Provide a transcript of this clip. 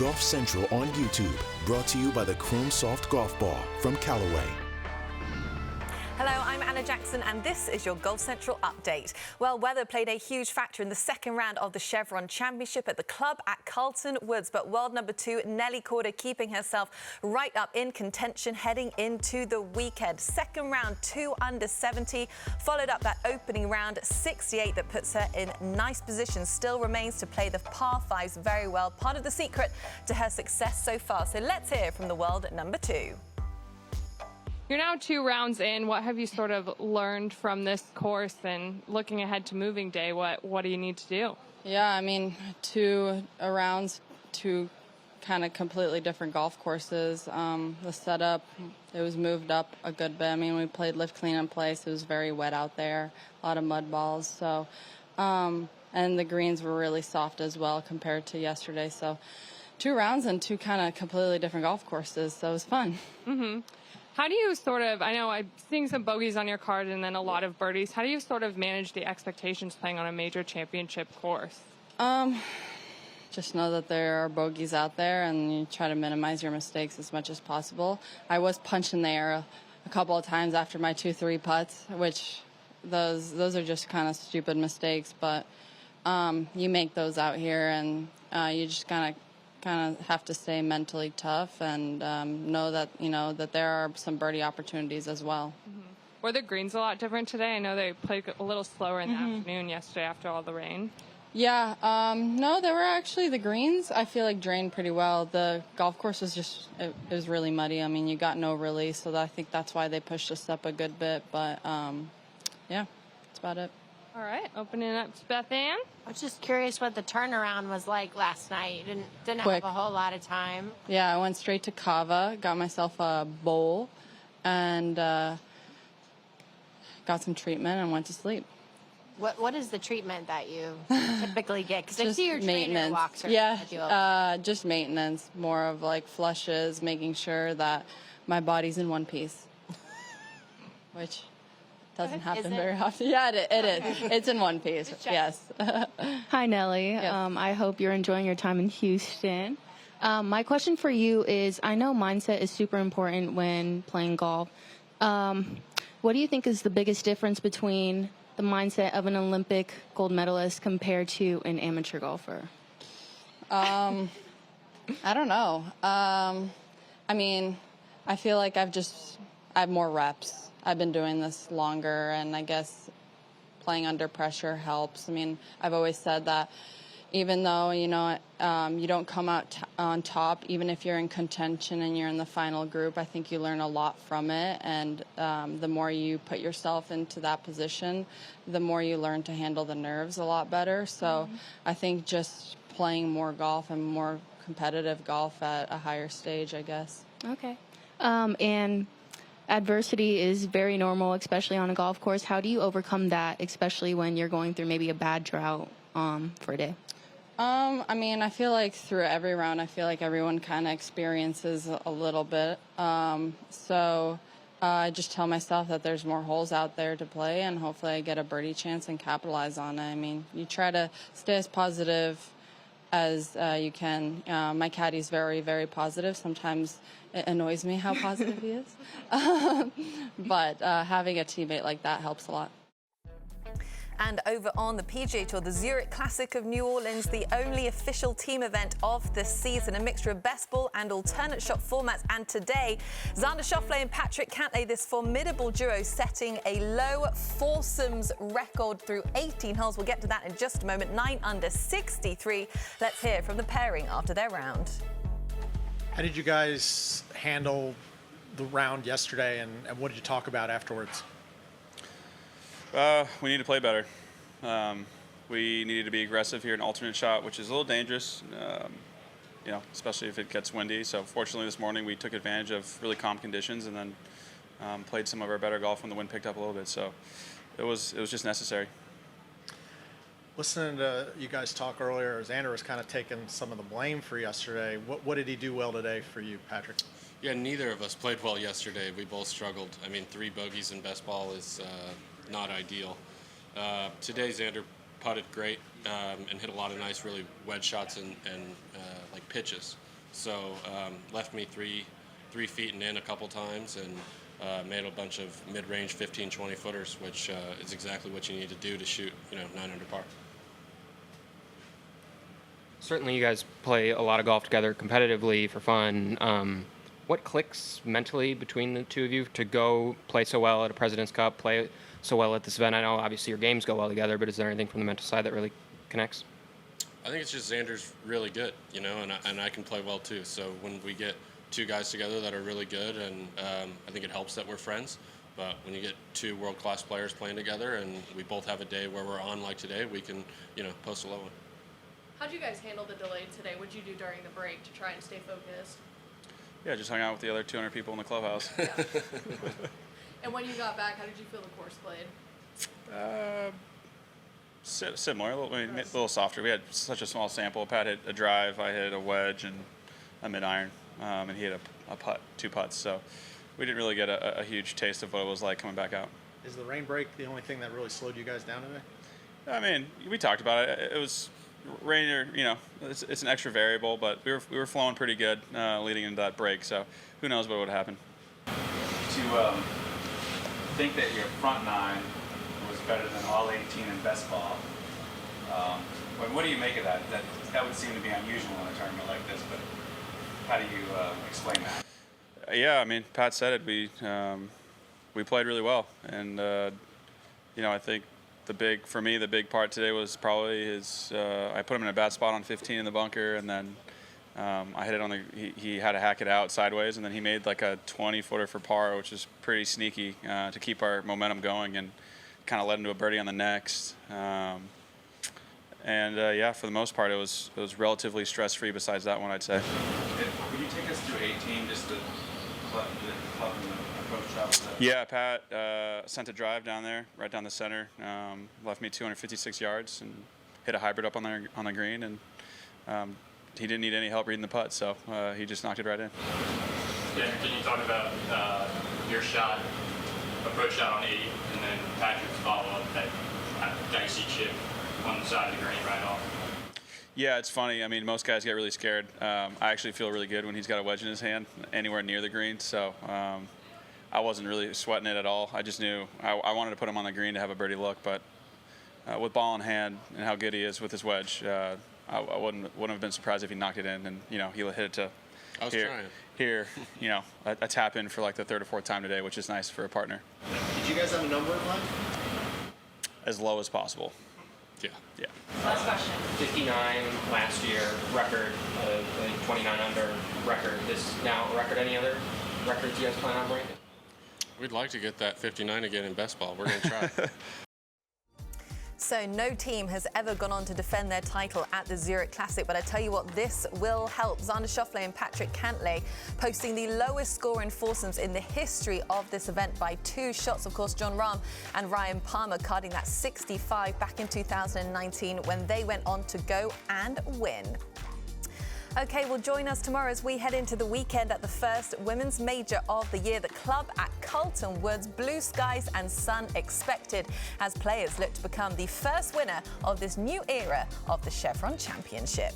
Golf Central on YouTube, brought to you by the Chrome Soft Golf Ball from Callaway. Hello, I'm Anna Jackson, and this is your Golf Central update. Well, weather played a huge factor in the second round of the Chevron Championship at the club at Carlton Woods, but world number 2, Nelly Korda, keeping herself right up in contention heading into the weekend. Second round, 2 under 70, followed up that opening round, 68, that puts her in nice position. Still remains to play the par 5s very well, part of the secret to her success so far. So let's hear from the world number 2. You're now 2 rounds in. What have you sort of learned from this course, and looking ahead to moving day, what do you need to do? Yeah, I mean, 2 rounds, 2 kind of completely different golf courses. The setup, it was moved up a good bit. I mean, we played lift clean in place. It was very wet out there, a lot of mud balls. So, and the greens were really soft as well compared to yesterday. So 2 rounds and 2 kind of completely different golf courses. So it was fun. Mm-hmm. How do you sort of, I know I'm seeing some bogeys on your card and then a lot of birdies. How do you sort of manage the expectations playing on a major championship course? Just know that there are bogeys out there, and you try to minimize your mistakes as much as possible. I was punched in the air a couple of times after my 2-3 putts, which those are just kind of stupid mistakes, but you make those out here, and you just kind of have to stay mentally tough and know that that there are some birdie opportunities as well. Mm-hmm. Were the greens a lot different today? I know they played a little slower in the afternoon yesterday after all the rain. Yeah, no, they were actually, the greens I feel like drained pretty well. The golf course was just, it was really muddy. I mean, you got no release, so I think that's why they pushed us up a good bit. But yeah, that's about it. All right, opening up to Beth Ann. I was just curious what the turnaround was like last night. You didn't Quick. have a whole lot of time. Yeah, I went straight to Cava, got myself a bowl, and got some treatment and went to sleep. What is the treatment that you typically get? Because I see your maintenance. trainer walks around. Yeah, just maintenance, more of like flushes, making sure that my body's in one piece, which doesn't happen very often. Yeah, it is. It's in one piece. Yes. Hi, Nelly. Yes. I hope you're enjoying your time in Houston. My question for you is, I know mindset is super important when playing golf. What do you think is the biggest difference between the mindset of an Olympic gold medalist compared to an amateur golfer? I don't know. I mean, I feel like I have more reps. I've been doing this longer, and I guess playing under pressure helps. I mean, I've always said that even though, you don't come out on top, even if you're in contention and you're in the final group, I think you learn a lot from it. And the more you put yourself into that position, the more you learn to handle the nerves a lot better. So I think just playing more golf and more competitive golf at a higher stage, I guess. Okay. And adversity is very normal, especially on a golf course. How do you overcome that, especially when you're going through maybe a bad drought for a day? I mean, I feel like through every round, I feel like everyone kind of experiences a little bit. So I just tell myself that there's more holes out there to play, and hopefully I get a birdie chance and capitalize on it. I mean, you try to stay as positive as you can. My caddy's very, very positive. Sometimes it annoys me how positive he is. But having a teammate like that helps a lot. And over on the PGA Tour, the Zurich Classic of New Orleans, the only official team event of the season, a mixture of best ball and alternate shot formats. And today, Xander Schauffele and Patrick Cantlay, this formidable duo, setting a low foursomes record through 18 holes. We'll get to that in just a moment. 9 under 63. Let's hear from the pairing after their round. How did you guys handle the round yesterday, and what did you talk about afterwards? We need to play better. We needed to be aggressive here in alternate shot, which is a little dangerous, especially if it gets windy. So fortunately this morning we took advantage of really calm conditions and then played some of our better golf when the wind picked up a little bit. So it was just necessary. Listening to you guys talk earlier, Xander was kind of taking some of the blame for yesterday. What did he do well today for you, Patrick? Yeah, neither of us played well yesterday. We both struggled. I mean, 3 bogeys in best ball is not ideal. Today, Xander putted great and hit a lot of nice, really wedge shots and like pitches. So left me three feet and in a couple times, and made a bunch of mid-range 15, 20 footers, which is exactly what you need to do to shoot, 9 under par. Certainly, you guys play a lot of golf together competitively for fun. What clicks mentally between the two of you to go play so well at a President's Cup, play so well at this event? I know obviously your games go well together, but is there anything from the mental side that really connects? I think it's just Xander's really good, and I can play well too. So when we get two guys together that are really good, and I think it helps that we're friends. But when you get two world-class players playing together, and we both have a day where we're on like today, we can, post a low one. How did you guys handle the delay today? What did you do during the break to try and stay focused? Yeah, just hung out with the other 200 people in the clubhouse. Yeah. And when you got back, how did you feel the course played? Similar, a little softer. We had such a small sample. Pat hit a drive, I hit a wedge and a mid-iron, and he hit a putt, 2 putts. So we didn't really get a huge taste of what it was like coming back out. Is the rain break the only thing that really slowed you guys down today? I mean, we talked about it. It was rain, it's an extra variable, but we were flowing pretty good leading into that break. So who knows what would happen. To think that your front 9 was better than all 18 in best ball. What do you make of that? That would seem to be unusual in a tournament like this, but how do you explain that? Yeah, I mean, Pat said it. We played really well, and I think the big part today was probably his. I put him in a bad spot on 15 in the bunker, and then I hit it on the. He had to hack it out sideways, and then he made like a 20-footer for par, which is pretty sneaky to keep our momentum going, and kind of led into a birdie on the next. For the most part, it was relatively stress-free. Besides that one, I'd say. Would you take us through 18, just the club and the approach shot? Yeah, Pat sent a drive down there, right down the center. Left me 256 yards and hit a hybrid up on the green, and he didn't need any help reading the putt, so he just knocked it right in. Yeah, can you talk about your shot, approach shot on 80, and then Patrick's follow-up, that dicey chip on the side of the green right off? Yeah, it's funny. I mean, most guys get really scared. I actually feel really good when he's got a wedge in his hand anywhere near the green, so I wasn't really sweating it at all. I just knew I wanted to put him on the green to have a birdie look, but with ball in hand and how good he is with his wedge, I wouldn't have been surprised if he knocked it in, and he hit it to here, a tap in for like the 3rd or 4th time today, which is nice for a partner. Did you guys have a number in mind? As low as possible. Yeah. Last question. 59 last year record, 29 under record. This now record. Any other records you guys plan on breaking? We'd like to get that 59 again in best ball. We're going to try. So no team has ever gone on to defend their title at the Zurich Classic, but I tell you what, this will help. Xander Schauffele and Patrick Cantlay posting the lowest score in foursomes in the history of this event by 2 shots. Of course, John Rahm and Ryan Palmer carding that 65 back in 2019 when they went on to go and win. Okay, well, join us tomorrow as we head into the weekend at the first women's major of the year. The club at Carlton Woods, blue skies and sun expected as players look to become the first winner of this new era of the Chevron Championship.